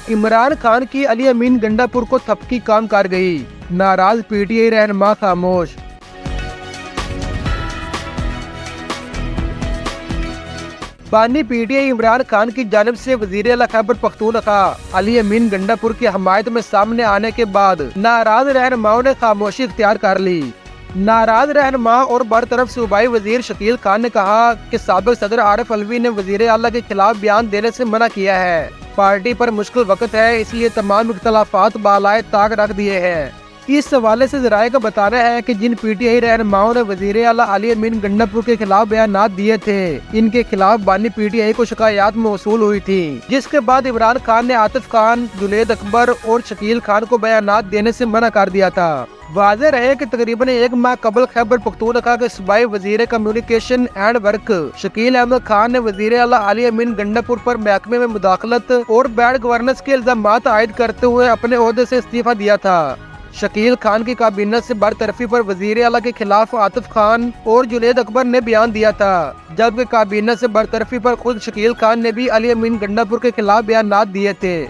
عمران خان کی علی امین گنڈاپور کو تھپکی کام کر گئی، ناراض پی ٹی آئی رہنما خاموش۔ بانی P T I Imran Khan کی جانب سے وزیر اعلیٰ خیبر پختونخوا علی امین گنڈاپور کی حمایت میں سامنے آنے کے بعد ناراض رہنماؤں نے خاموشی اختیار کر لی۔ ناراض رہنما اور برطرف صوبائی وزیر شکیل خان نے کہا کہ سابق صدر عارف علوی نے وزیر اعلیٰ کے خلاف بیان دینے سے منع کیا ہے۔ پارٹی پر مشکل وقت ہے، اس لیے تمام اختلافات بالائے طاق رکھ دیے ہیں۔ اس حوالے سے ذرائع کا بتانا ہے کہ جن پی ٹی آئی رہنماؤں نے وزیر اعلیٰ علی امین گنڈاپور کے خلاف بیانات دیے تھے، ان کے خلاف بانی پی ٹی آئی کو شکایات موصول ہوئی تھی، جس کے بعد عمران خان نے عاطف خان، جنید اکبر اور شکیل خان کو بیانات دینے سے منع کر دیا تھا۔ واضح رہے کہ تقریباً ایک ماہ قبل خیبر پختونخوا کے صوبائی وزیر communication and work Shakeel Ahmed Khan نے وزیر اعلیٰ علی امین گنڈاپور پر محکمے میں مداخلت اور بیڈ گورننس کے الزامات عائد کرتے ہوئے اپنے عہدے سے استعفیٰ دیا تھا۔ شکیل خان کی کابینہ سے برطرفی پر وزیر اعلیٰ کے خلاف عاطف خان اور جنید اکبر نے بیان دیا تھا، جبکہ کابینہ سے برطرفی پر خود شکیل خان نے بھی علی امین گنڈاپور کے خلاف بیانات دیے تھے۔